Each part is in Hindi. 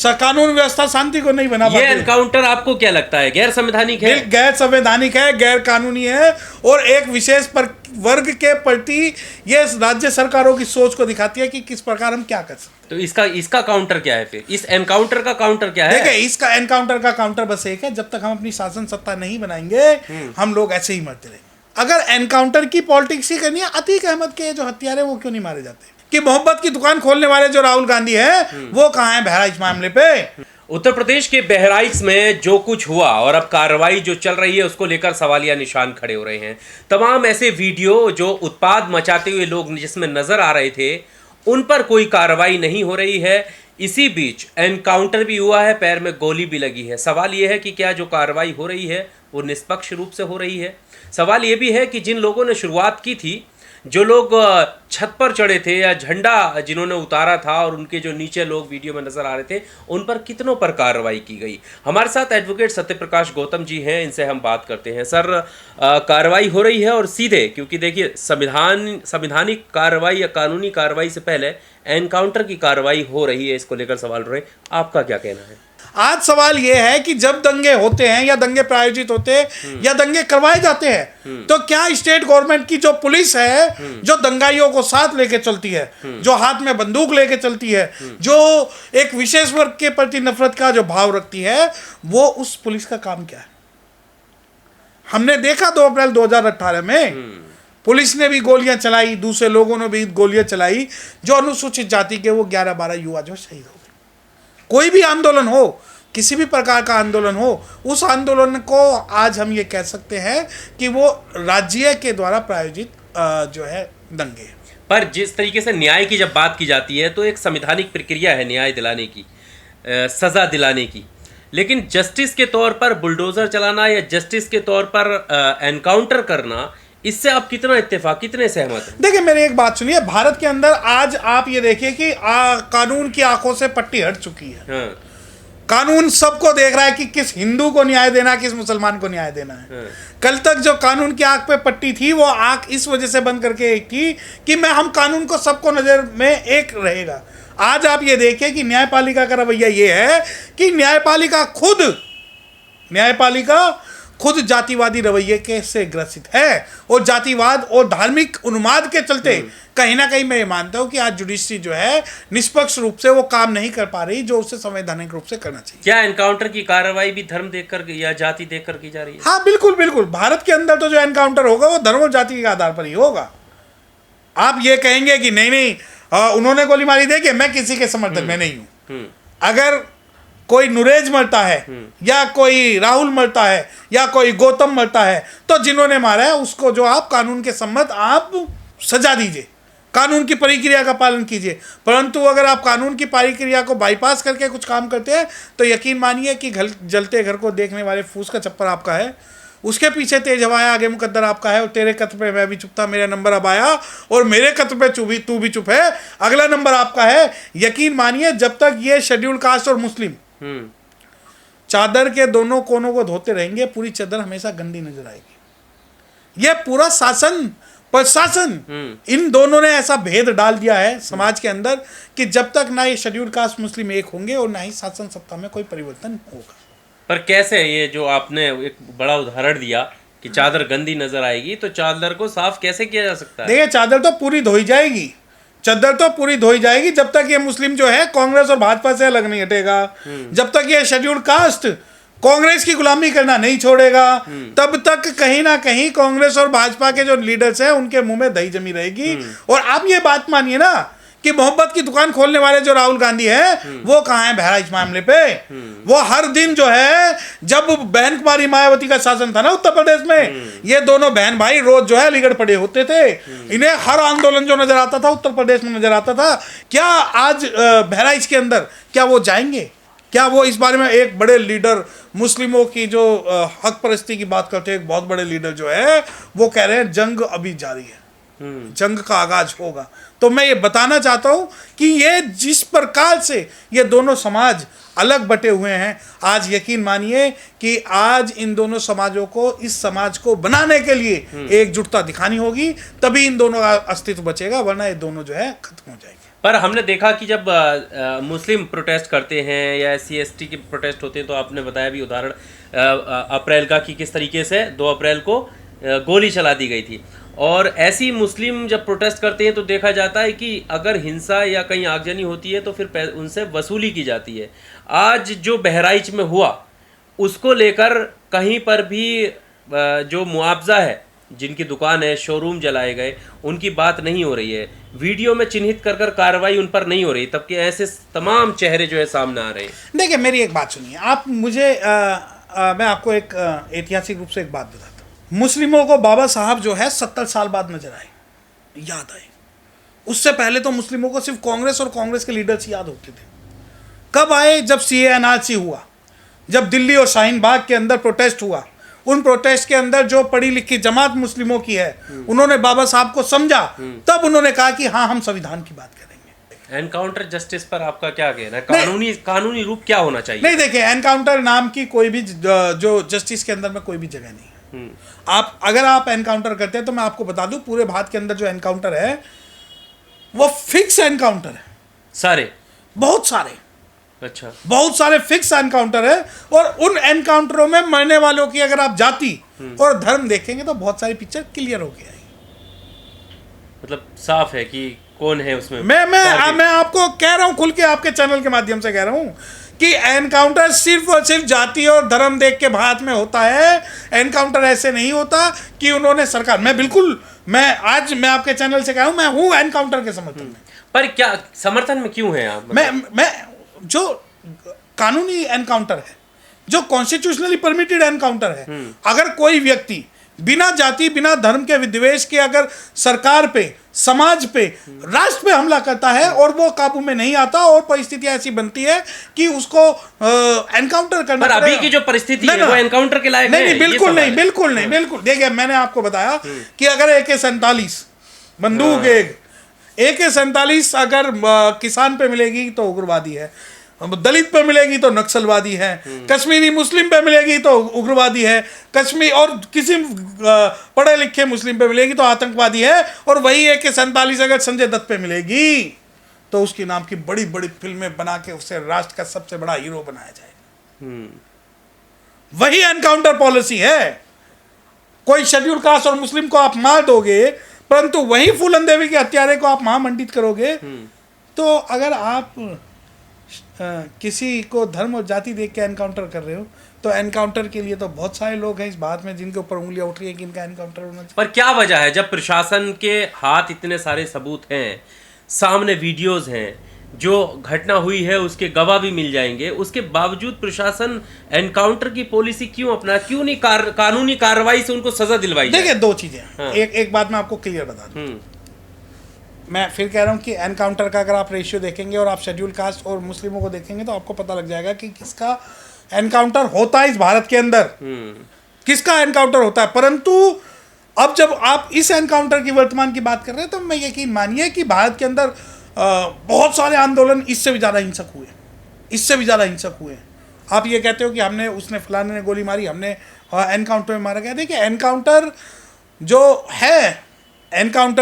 कानून व्यवस्था शांति को नहीं बना ये पाते। एनकाउंटर आपको क्या लगता है, गैर संवैधानिक है? गैर संवैधानिक है, गैर कानूनी है और एक विशेष वर्ग के प्रति ये राज्य सरकारों की सोच को दिखाती है कि किस प्रकार हम क्या कर सकते हैं। तो इसका काउंटर क्या है फिर? इस एनकाउंटर का काउंटर क्या है? देखिए, इसका एनकाउंटर का काउंटर बस एक है, जब तक हम अपनी शासन सत्ता नहीं बनाएंगे हम लोग ऐसे ही मरते रहेंगे। अगर एनकाउंटर की पॉलिटिक्स ही करनी है, अतीक अहमद के जो हत्यारे वो क्यों नहीं मारे जाते? कि मोहब्बत की दुकान खोलने वाले जो राहुल गांधी है वो कहाँ है बहराइच मामले पे? उत्तर प्रदेश के बहराइच में जो कुछ हुआ और अब कार्रवाई जो चल रही है उसको लेकर सवालिया निशान खड़े हो रहे हैं। तमाम ऐसे वीडियो जो उत्पाद मचाते हुए लोग जिसमें नजर आ रहे थे उन पर कोई कार्रवाई नहीं हो रही है। इसी बीच एनकाउंटर भी हुआ है, पैर में गोली भी लगी है। सवाल यह है कि क्या जो कार्रवाई हो रही है वो निष्पक्ष रूप से हो रही है? सवाल ये भी है कि जिन लोगों ने शुरुआत की थी, जो लोग छत पर चढ़े थे या झंडा जिन्होंने उतारा था और उनके जो नीचे लोग वीडियो में नजर आ रहे थे, उन पर कितनों पर कार्रवाई की गई? हमारे साथ एडवोकेट सत्यप्रकाश गौतम जी हैं, इनसे हम बात करते हैं। सर, कार्रवाई हो रही है और सीधे, क्योंकि देखिए संवैधानिक कार्रवाई या कानूनी कार्रवाई से पहले एनकाउंटर की कार्रवाई हो रही है, इसको लेकर सवाल रहे, आपका क्या कहना है? आज सवाल यह है कि जब दंगे होते हैं या दंगे प्रायोजित होते हैं या दंगे करवाए जाते हैं तो क्या स्टेट गवर्नमेंट की जो पुलिस है जो दंगाइयों को साथ लेके चलती है, जो हाथ में बंदूक लेके चलती है, जो एक विशेष वर्ग के प्रति नफरत का जो भाव रखती है, वो उस पुलिस का काम क्या है? हमने देखा 2 अप्रैल 2018 में पुलिस ने भी गोलियां चलाई, दूसरे लोगों ने भी गोलियां चलाई, जो अनुसूचित जाति के वो 11-12 युवा जो शहीद हो गए। कोई भी आंदोलन हो, किसी भी प्रकार का आंदोलन हो, उस आंदोलन को आज हम ये कह सकते हैं कि वो राज्य के द्वारा प्रायोजित जो है दंगे। पर जिस तरीके से न्याय की जब बात की जाती है तो एक संवैधानिक प्रक्रिया है न्याय दिलाने की, सजा दिलाने की, लेकिन जस्टिस के तौर पर बुलडोजर चलाना या जस्टिस के तौर पर एनकाउंटर करना, इससे आप कितना इत्तेफाक, कितने सहमत हैं? देखिए, मेरी एक बात सुनिए, भारत के अंदर आज आप ये देखिए कि कानून की आंखों से पट्टी हट चुकी है। हाँ। कानून सबको देख रहा है कि किस हिंदू को न्याय देना, किस मुसलमान को न्याय देना है। कल तक जो कानून की आंख पे पट्टी थी वो आंख इस वजह से बंद करके एक थी कि हम कानून को सबको नजर में एक रहेगा। आज आप ये देखिए कि न्यायपालिका का रवैया ये है कि न्यायपालिका खुद जातिवादी रवैये के से ग्रसित है और जातिवाद और धार्मिक उन्माद के चलते कहीं ना कहीं मैं ये मानता हूं कि आज जुडिशरी जो है निष्पक्ष रूप से वो काम नहीं कर पा रही जो उसे संवैधानिक रूप से करना चाहिए। क्या एनकाउंटर की कार्रवाई भी धर्म देखकर या जाति देखकर की जा रही है? हाँ, बिल्कुल बिल्कुल। भारत के अंदर तो जो एनकाउंटर होगा वो धर्म और जाति के आधार पर ही होगा। आप ये कहेंगे कि नहीं उन्होंने गोली मारी, देखिए मैं किसी के समर्थन में नहीं हूं। अगर कोई नुरेज मरता है या कोई राहुल मरता है या कोई गौतम मरता है तो जिन्होंने मारा है उसको जो आप कानून के सम्मत आप सजा दीजिए, कानून की प्रक्रिया का पालन कीजिए। परंतु अगर आप कानून की प्रक्रिया को बाईपास करके कुछ काम करते हैं तो यकीन मानिए कि जलते घर को देखने वाले फूस का चप्पर आपका है, उसके पीछे तेज हवाया आगे मुकद्दर आपका है, और तेरे कत्ल पे मैं भी चुप था, मेरा नंबर अब आया और मेरे कत्ल पे तू भी चुप है, अगला नंबर आपका है। यकीन मानिए जब तक ये शेड्यूल कास्ट और मुस्लिम चादर के दोनों कोनों को धोते रहेंगे, पूरी चादर हमेशा गंदी नजर आएगी। ये पूरा प्रशासन इन दोनों ने ऐसा भेद डाल दिया है समाज के अंदर कि जब तक ना ये शेड्यूल कास्ट मुस्लिम एक होंगे और ना ही शासन सत्ता में कोई परिवर्तन होगा। पर कैसे, ये जो आपने एक बड़ा उदाहरण दिया कि चादर गंदी नजर आएगी, तो चादर को साफ कैसे किया जा सकता है? देखिए, चादर तो पूरी धोई जाएगी, जब तक ये मुस्लिम जो है कांग्रेस और भाजपा से अलग नहीं हटेगा, जब तक ये शेड्यूल कास्ट कांग्रेस की गुलामी करना नहीं छोड़ेगा, तब तक कहीं ना कहीं कांग्रेस और भाजपा के जो लीडर्स हैं उनके मुंह में दही जमी रहेगी। और आप ये बात मानिए ना कि मोहब्बत की दुकान खोलने वाले जो राहुल गांधी है वो कहाँ है बहराइच मामले पे? वो हर दिन जो है, जब बहन कुमारी मायावती का शासन था ना उत्तर प्रदेश में, ये दोनों बहन भाई रोज जो है अलीगढ़ पड़े होते थे। इन्हें हर आंदोलन जो नजर आता था उत्तर प्रदेश में नजर आता था। क्या आज बहराइच के अंदर क्या वो जाएंगे? क्या वो इस बारे में एक बड़े लीडर मुस्लिमों की जो हक परस्ती की बात करते हैं, एक बहुत बड़े लीडर जो है वो कह रहे हैं जंग अभी जारी है, जंग का आगाज होगा। तो मैं ये बताना चाहता हूं कि ये जिस प्रकार से ये दोनों समाज अलग बटे हुए हैं, आज यकीन मानिए कि आज इन दोनों समाजों को, इस समाज को बनाने के लिए एकजुटता दिखानी होगी, तभी इन दोनों का अस्तित्व बचेगा, वरना ये दोनों जो है खत्म हो जाएंगे। पर हमने देखा कि जब मुस्लिम प्रोटेस्ट करते हैं या SC/ST के प्रोटेस्ट होते हैं, तो आपने बताया भी उदाहरण अप्रैल का कि किस तरीके से 2 अप्रैल को गोली चला दी गई थी। और ऐसी मुस्लिम जब प्रोटेस्ट करते हैं तो देखा जाता है कि अगर हिंसा या कहीं आगजनी होती है तो फिर उनसे वसूली की जाती है। आज जो बहराइच में हुआ उसको लेकर कहीं पर भी जो मुआवजा है, जिनकी दुकान है, शोरूम जलाए गए, उनकी बात नहीं हो रही है। वीडियो में चिन्हित कर कर कार्रवाई उन पर नहीं हो रही, तब कि ऐसे तमाम चेहरे जो है सामने आ रहे हैं। देखिए मेरी एक बात सुनिए आप, मुझे मैं आपको एक ऐतिहासिक रूप से एक बात बताता हूँ। मुस्लिमों को बाबा साहब जो है 70 साल बाद नजर आए, याद आए। उससे पहले तो मुस्लिमों को सिर्फ कांग्रेस और कांग्रेस के लीडर्स याद होते थे। कब आए? जब CAA NRC हुआ, जब दिल्ली और शाहीन बाग के अंदर प्रोटेस्ट हुआ। उन प्रोटेस्ट के अंदर जो पढ़ी लिखी जमात मुस्लिमों की है, उन्होंने बाबा साहब को समझा, तब उन्होंने कहा कि हाँ हम संविधान की बात करेंगे। एनकाउंटर जस्टिस पर आपका क्या कहना है? कानूनी रूप क्या होना चाहिए? नहीं, देखिए एनकाउंटर नाम की कोई भी जो जस्टिस के अंदर में कोई भी जगह नहीं है। अगर आप एनकाउंटर करते हैं तो मैं आपको बता दूं, पूरे भारत के अंदर जो एनकाउंटर है वो फिक्स एनकाउंटर है। सारे? बहुत सारे। अच्छा। बहुत सारे फिक्स एनकाउंटर है। और उन एनकाउंटरों में मरने वालों की अगर आप जाति और धर्म देखेंगे तो बहुत सारी पिक्चर क्लियर हो गया है। मतलब साफ है कि कौन है उसमें। मैं आपको कह रहा हूं, खुल के आपके चैनल के माध्यम से कह रहा हूं कि एनकाउंटर सिर्फ और सिर्फ जाति और धर्म देख के भारत में होता है। एनकाउंटर ऐसे नहीं होता कि उन्होंने सरकार, मैं आपके चैनल से कह रहा हूं, मैं हूं एनकाउंटर के समर्थन में। पर क्या समर्थन में क्यों है आप? मैं जो कानूनी एनकाउंटर है, जो कॉन्स्टिट्यूशनली परमिटेड एनकाउंटर है, अगर कोई व्यक्ति बिना जाति बिना धर्म के विद्वेष के अगर सरकार पे, समाज पे, राष्ट्र पे हमला करता है और वो काबू में नहीं आता और परिस्थिति ऐसी बनती है कि उसको एनकाउंटर करना पर अभी की जो परिस्थिति है वो एनकाउंटर के लायक नहीं, बिल्कुल नहीं। देखिए मैंने आपको बताया कि अगर AK-47 बंदूक, AK-47 अगर किसान पे मिलेगी तो उग्रवादी है, दलित पे मिलेगी तो नक्सलवादी है, कश्मीरी मुस्लिम पे मिलेगी तो उग्रवादी है, कश्मीर और किसी पढ़े लिखे मुस्लिम पे मिलेगी तो आतंकवादी है। और वही AK-47 अगर संजय दत्त पे मिलेगी तो उसकी नाम की बड़ी बड़ी फिल्में बना के उसे राष्ट्र का सबसे बड़ा हीरो बनाया जाएगा। वही एनकाउंटर पॉलिसी है। कोई शेड्यूल कास्ट और मुस्लिम को आप मार दोगे, परंतु वही फूलन देवी के हत्यारे को आप महामंडित करोगे। तो अगर आप किसी को धर्म और जाति देख के एनकाउंटर कर रहे हो तो एनकाउंटर के लिए तो बहुत सारे लोग हैं इस बात में जिनके ऊपर उंगलियां उठ रही है कि इनका एनकाउंटर होना चाहिए। पर क्या वजह है, जब प्रशासन के हाथ इतने सारे सबूत हैं, सामने वीडियोस हैं, जो घटना हुई है उसके गवाह भी मिल जाएंगे, उसके बावजूद प्रशासन एनकाउंटर की पॉलिसी क्यों अपना? क्यों नहीं कानूनी कार्रवाई से उनको सजा दिलवाई? देखिए दो चीजें। हाँ। एक बात मैं आपको क्लियर बता दूं, मैं फिर कह रहा हूँ कि एनकाउंटर का अगर आप रेशियो देखेंगे और आप शेड्यूल कास्ट और मुस्लिमों को देखेंगे तो आपको पता लग जाएगा कि किसका एनकाउंटर होता है इस भारत के अंदर, किसका एनकाउंटर होता है। परंतु अब जब आप इस एनकाउंटर की वर्तमान की बात कर रहे हैं तो मैं यकीन मानिए कि भारत के अंदर बहुत सारे आंदोलन इससे भी ज़्यादा हिंसक हुए। आप ये कहते हो कि उसने फलाने ने गोली मारी, हमने एनकाउंटर में मारा गया। देखिए एनकाउंटर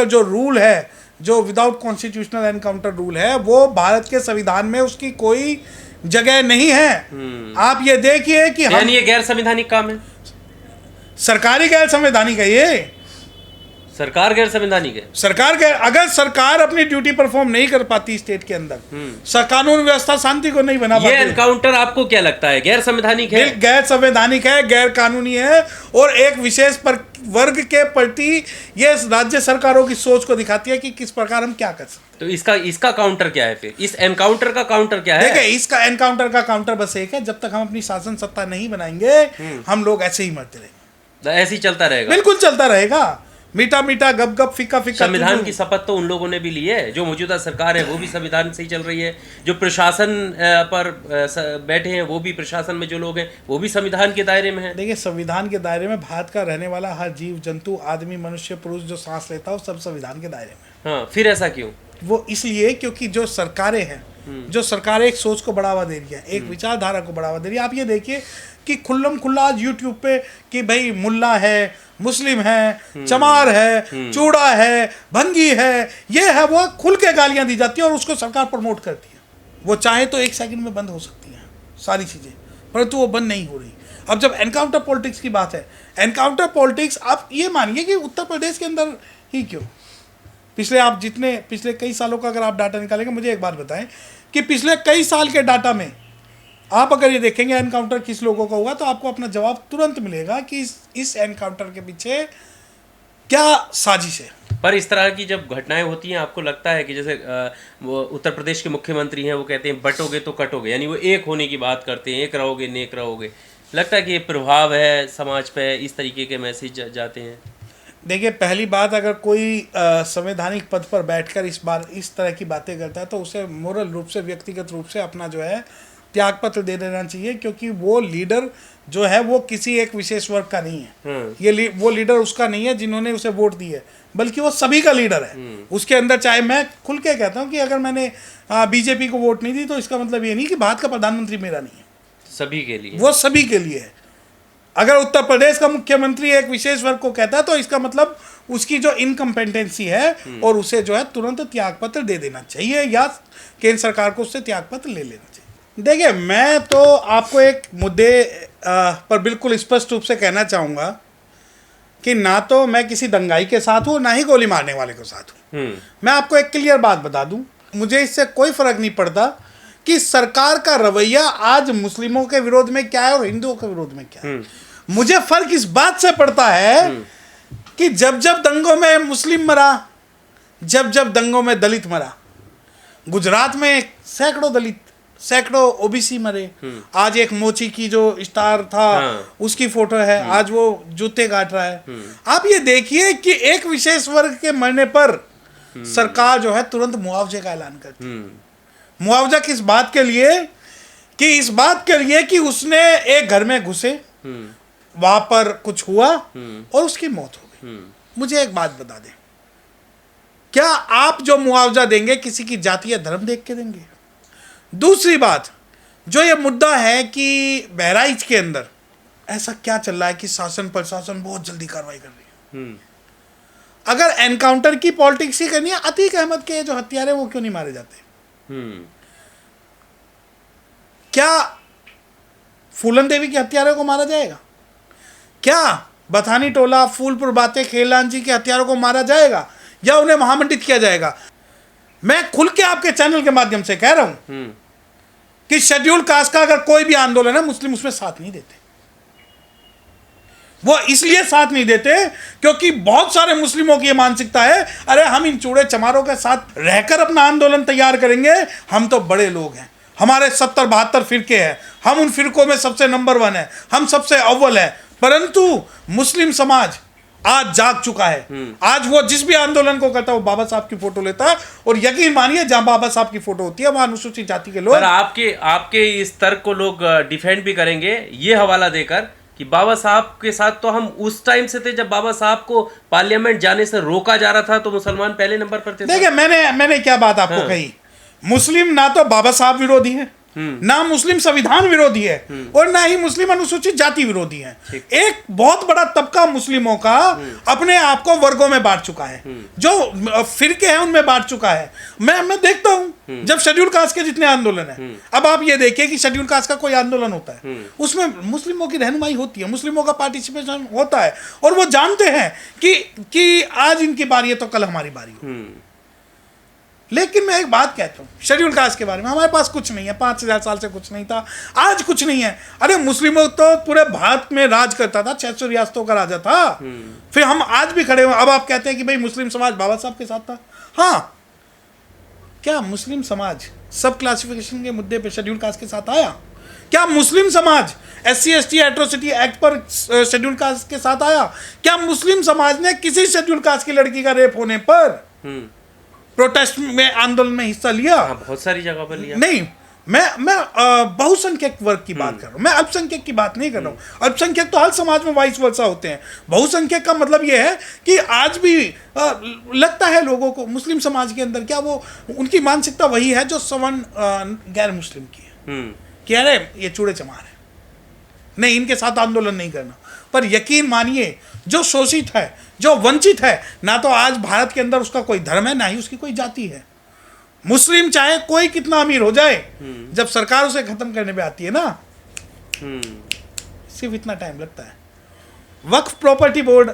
जो रूल है, जो विदाउट कॉन्स्टिट्यूशनल एनकाउंटर रूल है, वो भारत के संविधान में उसकी कोई जगह नहीं है। आप ये देखिए कि यानी ये गैर संवैधानिक काम है, सरकारी गैर संवैधानिक है। ये सरकार गैर संवैधानिक है। अगर सरकार अपनी ड्यूटी परफॉर्म नहीं कर पाती स्टेट के अंदर, कानून व्यवस्था शांति को नहीं बना पाती, ये एनकाउंटर आपको क्या लगता है गैर संवैधानिक है? गैर संवैधानिक है, गैर कानूनी है और एक विशेष वर्ग के प्रति ये राज्य सरकारों की सोच को दिखाती है कि किस प्रकार हम क्या कर सकते। तो इसका काउंटर क्या है फिर? इस एनकाउंटर का काउंटर क्या है? देखिए इसका एनकाउंटर का काउंटर बस एक है, जब तक हम अपनी शासन सत्ता नहीं बनाएंगे हम लोग ऐसे ही मरते रहेंगे, ऐसे ही चलता रहेगा। बिल्कुल चलता रहेगा, मीठा मीठा गप गप फीका फीका। संविधान की शपथ तो उन लोगों ने भी ली है, जो मौजूदा सरकार है वो भी संविधान से ही चल रही है, जो प्रशासन पर बैठे हैं वो भी, प्रशासन में जो लोग हैं वो भी संविधान के दायरे में है। देखिए संविधान के दायरे में भारत का रहने वाला हर जीव जंतु, आदमी, मनुष्य, पुरुष जो सांस लेता है वो सब संविधान के दायरे में। हाँ, फिर ऐसा क्यों? वो इसलिए क्योंकि जो सरकारें हैं जो सरकार एक सोच को बढ़ावा दे रही है, एक विचारधारा को बढ़ावा दे रही है। आप ये देखिए कि खुल्लम खुल्ला आज यूट्यूब पे कि भाई मुल्ला है, मुस्लिम है, चमार है, चूड़ा है, भंगी है, ये है वो, खुल के गालियां दी जाती है और उसको सरकार प्रमोट करती है। वो चाहे तो 1 सेकंड में बंद हो सकती हैं सारी चीज़ें, परंतु वो बंद नहीं हो रही। अब जब एनकाउंटर पॉलिटिक्स की बात है, एनकाउंटर पॉलिटिक्स आप ये मानिए कि उत्तर प्रदेश के अंदर ही क्यों, पिछले कई सालों का अगर आप डाटा निकालेंगे, मुझे एक बात बताएं कि पिछले कई साल के डाटा में आप अगर ये देखेंगे एनकाउंटर किस लोगों का हुआ, तो आपको अपना जवाब तुरंत मिलेगा कि इस एनकाउंटर के पीछे क्या साजिश है। पर इस तरह की जब घटनाएं होती हैं, आपको लगता है कि जैसे वो उत्तर प्रदेश के मुख्यमंत्री हैं, वो कहते हैं बटोगे तो कटोगे, यानी वो एक होने की बात करते हैं, एक रहोगे नेक रहोगे, लगता है कि ये प्रभाव है समाज पे, इस तरीके के मैसेज जाते हैं? देखिए, पहली बात, अगर कोई संवैधानिक पद पर बैठकर इस तरह की बातें करता है तो उसे मोरल रूप से, व्यक्तिगत रूप से अपना जो है त्यागपत्र दे देना चाहिए, क्योंकि वो लीडर जो है वो किसी एक विशेष वर्ग का नहीं है। वो लीडर उसका नहीं है जिन्होंने उसे वोट दी है, बल्कि वो सभी का लीडर है। उसके अंदर, चाहे मैं खुल के कहता हूँ कि अगर मैंने बीजेपी को वोट नहीं दी तो इसका मतलब ये नहीं कि भारत का प्रधानमंत्री मेरा नहीं है, सभी के लिए, वो सभी के लिए है। अगर उत्तर प्रदेश का मुख्यमंत्री एक विशेष वर्ग को कहता है तो इसका मतलब उसकी जो इनकम्पेटेंसी है और उसे जो है तुरंत त्यागपत्र दे देना चाहिए, या केंद्र सरकार को उससे त्यागपत्र ले लेना चाहिए। देखिए, मैं तो आपको एक मुद्दे पर बिल्कुल स्पष्ट रूप से कहना चाहूँगा कि ना तो मैं किसी दंगाई के साथ हूँ, ना ही गोली मारने वाले के साथ हूँ। मैं आपको एक क्लियर बात बता दूँ, मुझे इससे कोई फर्क नहीं पड़ता कि सरकार का रवैया आज मुस्लिमों के विरोध में क्या है और हिंदुओं के विरोध में क्या है। मुझे फर्क इस बात से पड़ता है कि जब जब दंगों में मुस्लिम मरा, जब जब दंगों में दलित मरा, गुजरात में सैकड़ों दलित, सैकड़ों ओबीसी मरे। आज एक मोची की जो स्टार था उसकी फोटो है, आज वो जूते काट रहा है। आप ये देखिए कि एक विशेष वर्ग के मरने पर सरकार जो है तुरंत मुआवजे का ऐलान करती है। मुआवजा किस बात के लिए? कि इस बात के लिए कि उसने एक घर में घुसे, वहां पर कुछ हुआ और उसकी मौत हो गई। मुझे एक बात बता दें, क्या आप जो मुआवजा देंगे किसी की जाति या धर्म देख के देंगे? दूसरी बात, जो ये मुद्दा है कि बहराइच के अंदर ऐसा क्या चल रहा है कि शासन प्रशासन बहुत जल्दी कार्रवाई कर रही है। अगर एनकाउंटर की पॉलिटिक्स ही करनी है, अतीक अहमद के जो हत्यारे वो क्यों नहीं मारे जाते? क्या फूलन देवी के हत्यारों को मारा जाएगा? क्या बथानी टोला, फूलपुर बातें, खेलान जी के हत्यारों को मारा जाएगा या उन्हें महामंडित किया जाएगा? मैं खुल के आपके चैनल के माध्यम से कह रहा हूं कि शेड्यूल कास्ट का अगर कोई भी आंदोलन है, मुस्लिम उसमें साथ नहीं देते। वो इसलिए साथ नहीं देते क्योंकि बहुत सारे मुस्लिमों की ये मानसिकता है, अरे हम इन चूड़े चमारों के साथ रहकर अपना आंदोलन तैयार करेंगे, हम तो बड़े लोग हैं, हमारे 70-72 फिरके हैं, हम उन फिरकों में सबसे नंबर 1 है, हम सबसे अव्वल है। परंतु मुस्लिम समाज आज जाग चुका है। आज वो जिस भी आंदोलन को करता है वो बाबा साहब की फोटो लेता है, और यकीन मानिए जहां बाबा साहब की फोटो होती है वहां अनुसूचित जाति के लोग। पर आपके इस तर्क को लोग डिफेंड भी करेंगे ये हवाला देकर कि बाबा साहब के साथ तो हम उस टाइम से थे जब बाबा साहब को पार्लियामेंट जाने से रोका जा रहा था, तो मुसलमान पहले नंबर पर थे। देखिए, मैंने क्या बात आपको कही, मुस्लिम ना तो बाबा साहब विरोधी है, ना मुस्लिम संविधान विरोधी है, और ना ही मुस्लिम अनुसूचित जाति विरोधी है। एक बहुत बड़ा तबका मुस्लिमों का अपने आप को वर्गों में बांट चुका है, जो फिरके हैं उनमें बांट चुका है। मैं देखता हूं जब शेड्यूल कास्ट के जितने आंदोलन है, अब आप ये देखिए कि शेड्यूल कास्ट का कोई आंदोलन होता है, उसमें मुस्लिमों की रहनुमाई होती है, मुस्लिमों का पार्टिसिपेशन होता है, और वो जानते हैं कि आज इनकी बारी है तो कल हमारी बारी हो। लेकिन मैं एक बात कहता हूँ शेड्यूल कास्ट के बारे में, हमारे पास कुछ नहीं है, 5000 साल से कुछ नहीं था, आज कुछ नहीं है। अरे मुस्लिमों तो पूरे भारत में राज करता था, 600 रियासतों का राजा था, फिर हम आज भी खड़े हुए। अब आप कहते हैं कि भाई मुस्लिम समाज बाबा साहब के साथ था। हाँ, क्या मुस्लिम समाज सब क्लासिफिकेशन के मुद्दे पर शेड्यूल कास्ट के साथ आया? क्या मुस्लिम समाज SC/ST एट्रोसिटी एक्ट पर शेड्यूल कास्ट के साथ आया? क्या मुस्लिम समाज ने किसी शेड्यूल कास्ट की लड़की का रेप होने पर प्रोटेस्ट में, आंदोलन में हिस्सा लिया? बहुत सारी जगह पर लिया। नहीं, मैं बहुसंख्यक वर्ग की बात कर रहा हूँ, मैं अल्पसंख्यक की बात नहीं कर रहा हूँ। अल्पसंख्यक तो हर समाज में वाइस वर्सा होते हैं। बहुसंख्यक का मतलब ये है कि आज भी लगता है लोगों को मुस्लिम समाज के अंदर, क्या वो उनकी मानसिकता वही है जो सवर्ण गैर मुस्लिम की है कि अरे ये चूड़े चमार है, नहीं इनके साथ आंदोलन नहीं करना। पर यकीन मानिए जो शोषित है, जो वंचित है, ना तो आज भारत के अंदर उसका कोई धर्म है, ना ही उसकी कोई जाति है। मुस्लिम चाहे कोई कितना अमीर हो जाए, जब सरकार उसे खत्म करने पे आती है ना, सिर्फ इतना टाइम लगता है। वक्फ प्रॉपर्टी बोर्ड,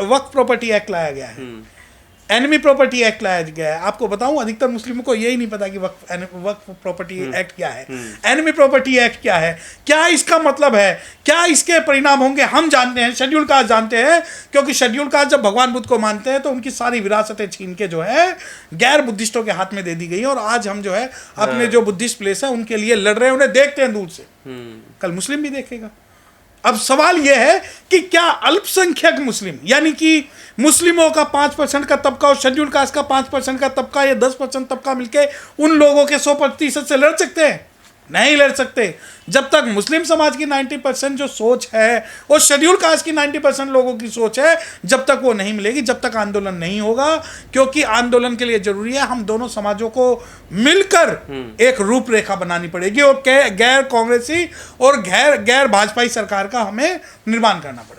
वक्फ प्रॉपर्टी एक्ट लाया गया है, एनिमी प्रॉपर्टी एक्ट लाया गया है। आपको बताऊं, अधिकतर मुस्लिमों को यही नहीं पता कि वक्फ प्रॉपर्टी एक्ट क्या है, एनिमी प्रॉपर्टी एक्ट क्या है, क्या इसका मतलब है, क्या इसके परिणाम होंगे, हम जानते हैं। शेड्यूल कास्ट जानते हैं, क्योंकि शेड्यूल कास्ट जब भगवान बुद्ध को मानते हैं तो उनकी सारी विरासतें छीन के जो है गैर बुद्धिस्टों के हाथ में दे दी गई, और आज हम जो है अपने जो बुद्धिस्ट प्लेस है उनके लिए लड़ रहे हैं, उन्हें देखते हैं दूर से। कल मुस्लिम भी देखेगा। अब सवाल यह है कि क्या अल्पसंख्यक मुस्लिम, यानी कि मुस्लिमों का 5% का तबका और शेड्यूल कास्ट का 5% का तबका या 10% तबका मिलके उन लोगों के 100% से लड़ सकते हैं? नहीं लड़ सकते। जब तक मुस्लिम समाज की 90% जो सोच है और शेड्यूल कास्ट की 90% लोगों की सोच है, जब तक वो नहीं मिलेगी, जब तक आंदोलन नहीं होगा। क्योंकि आंदोलन के लिए जरूरी है हम दोनों समाजों को मिलकर एक रूपरेखा बनानी पड़ेगी, और गैर कांग्रेसी और गैर भाजपाई सरकार का हमें निर्माण करना पड़ेगा।